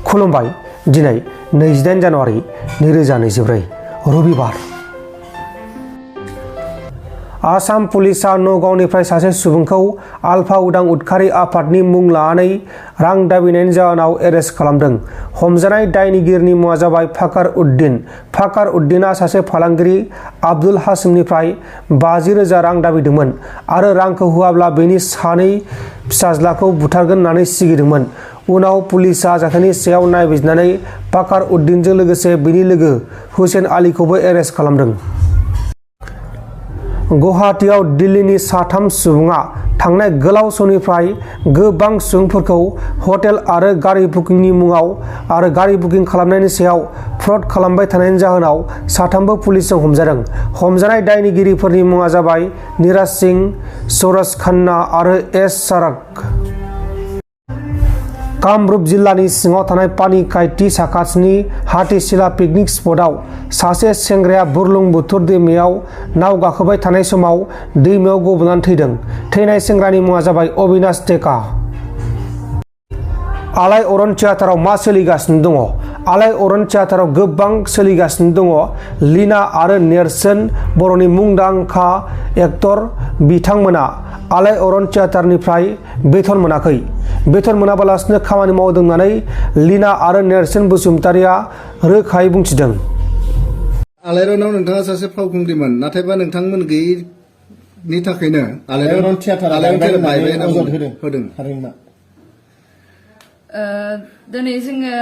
खुलुमबाय। दिनै 28 जानुवारि 2024 रबिबार। आसाम पुलिसा नगावनिफ्राय सासे सुबुंखौ आलफा उदां उदखारि आफादनि मुं लानानै रां दाबिनायनि जाहोनाव एरेस्ट खालामदों। हमजानाय दायनिगिरिनि मुङा जाबाय फाकार उद्दिन। फाकार उद्दिना सासे फालांगिरि आब्दुल हासिमनिफ्राय 50,000 रां दाबिदोंमोन आरो रांखौ होआब्ला बेनि सानै फिसाज्लाखौ बुथारगोन होननानै सिगिदोंमोन। उनाव पुलिसा जाथायनि सायाव नायबिजिरनानै फाकार उद्दिनजों लोगोसे बिनि लोगो हुसेन आलीखौबो एरेस्ट खालामदों। गुवाहाटीआव दिल्लीनि साथाम सुबुङा थांनाय गोलाव समनिफ्राय गोबां सुबुंफोरखौ हटेल आरो गारि बुकिंनि मुङाव आरो गारि बुकिं खालामनायनि सायाव फ्रड खालामबाय थानायनि जाहोनाव साथामबो पुलिसजों हमजादों। हमजानाय दायनिगिरिफोरनि मुङा जाबाय निराज सिंह, सौरज खन्ना आरो एस साराक। कामरुप जिल्लानि सिङाव थानाय पानिकाइति साखाथिनि हाथिसिला पिकनिक स्पटआव सासे सेंग्राया बुरलुंबुथुर दैमायाव नाव गाखोबाय थानाय समाव दैमायाव गबनानै थैदों। थैनाय सेंग्रानि मुङा जाबाय अबिनाश टेका। आलायअरन थियेटाराव मा सोलिगासिनो दङ? आलायअरन थियेटाराव गोबां सोलिगासिनो दङ। लीना आरो नेरसोन बर'नि मुंदांखा एक्टर बिथांमोना आलायअरन थियेटारनिफ्राय बेथन मोनाखै। बेथन मोनाबालासिनो खामानि मावदों होननानै लीना आरो नेरसोन बसुमतारिया रोखायै बुंथिदों। आलायअरनाव नोंथाङा सासे फावखुंग्रिमोन, नाथायबा नोंथांमोन गैयैनि थाखायनो आलायअरन थियेटार होदों। दिनै जोङो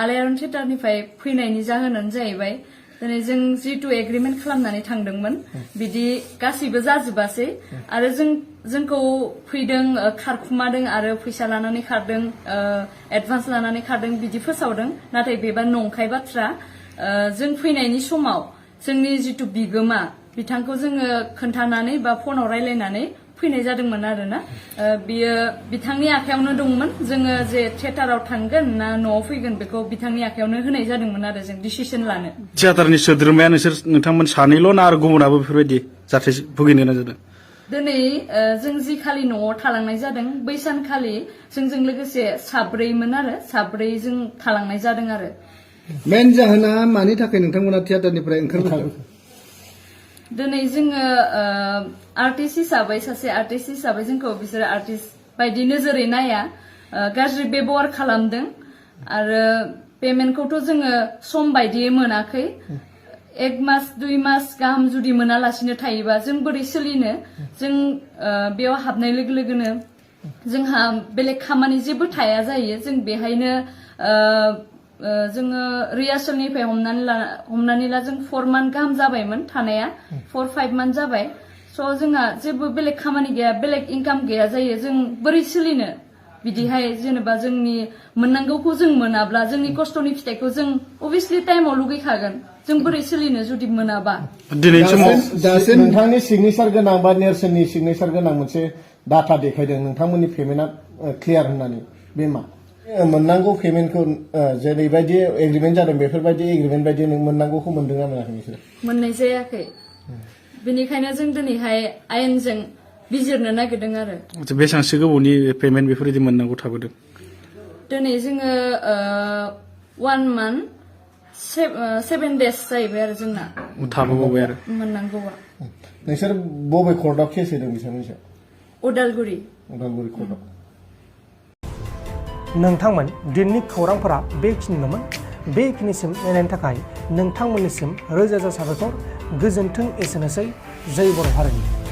आलायअरन थियेटारनिफ्राय फैनायनि जाहोनानो जाहैबाय दिनै जों जितु एग्रिमेन्ट खालामनानै थांदोंमोन बिदि गासैबो जाजोबासै आरो जोंखौ फैदों खारखुमादों आरो फैसा लानानै खारदों, एडभान्स लानानै खारदों बिदि फोसावदों। नाथाय बेबा नंखाय बाथ्रा। जों फैनायनि समाव जोंनि जितु बिगोमा बिथांखौ जोङो खोन्थानानै बा फनाव रायलायनानै फैनाय जादोंमोन आरोना। बियो बिथांनि आखायावनो दंमोन। जोङो जे थियेटाराव थांगोन ना न'आव फैगोन बेखौ बिथांनि आखायावनो होनाय जादोंमोन आरो जों डिसिसन लानो। थियेटारनि सोद्रोमाया नोंथांमोन सानैल' ना आरो गुबुनाबो बेफोरबायदि जाथाय भुगिनो गोनां जादों? दिनै जों जि खालि न'आव थालांनाय जादों बै सानखालि जोंजों लोगोसे साब्रैमोन आरो साब्रै जों थालांनाय जादों आरो। मेन जाहोना मानि थाखाय नोंथांमोना थियेटारनिफ्राय ओंखारबोखो? दिनै जोङो आर्टिस्ट हिसाबै सासे आर्टिस्ट हिसाबै जोंखौ बिसोरो आर्टिस्ट बायदि नोजोरै नाया, गाज्रि बेबहार खालामदों आरो पेमेन्टखौथ' जोङो सम बायदियै मोनाखै। 1 मास 2 मास गाहाम जुदि मोनालासिनो थायोबा जों बोरै सोलिनो? जों बेयाव हाबनाय लोगो लोगोनो जोंहा बेलेग खामानि जेबो थाया जायो। जों बेहायनो जोङो रिहार्सेलनिफ्राय हमनानै ला जों 4 मान्थ गाहाम जाबायमोन थानाया, 4-5 मान्थ जाबाय। स' जोंहा जेबो बेलेग खामानि गैया, बेलेग इनकाम गैया जायो। जों बोरै सोलिनो? बिदिहाय जेनेबा जोंनि मोननांगौखौ जों मोनाब्ला जोंनि खस्थ'नि फिथाइखौ जों अभियासलि टाइमाव लुगैखागोन। जों बोरै सोलिनो जुदि मोनाबा? दिनैनि समाव नोंथांनि सिगनेचार गोनां बा नेरसोननि सिगनेचार गोनां मोनसे डाटा देखायदों नोंथांमोननि पेमेन्टआ क्लियार होननानै। बे मा? मोननांगौ पेमेन्टखौ जेरैबायदि एग्रिमेन्ट जादों बेफोरबायदि एग्रिमेन्ट बायदि मोननांगौखौ मोनदोंना मोनाखै नोंसोर? मोननाय जायाखै। बेनिखायनो जों दिनैहाय आयेनजों बिजिरनो नागिरदों आरो। बेसेबांसो गोबावनि पेमेन्ट बेफोरबायदि मोननांगौ थाबोदों? दिनै जोङो 1 मान्थ 7 डेज जाहैबाय आरो जोंना थाबोबाय आरो मोननांगौआ। नोंसोर बबे कर्टआव केस होदों बिथांमोनजों? उदालगुरि कर्टआव। नोंथांमोन दिननि खौरांफोरा बेखिनिल'मोन। बेखिनिसिम नायनायनि थाखाय नोंथांमोननिसिम रोजा रोजा साबायखर। गोजोन्थों। एसेनोसै। जय बर' हारिनि।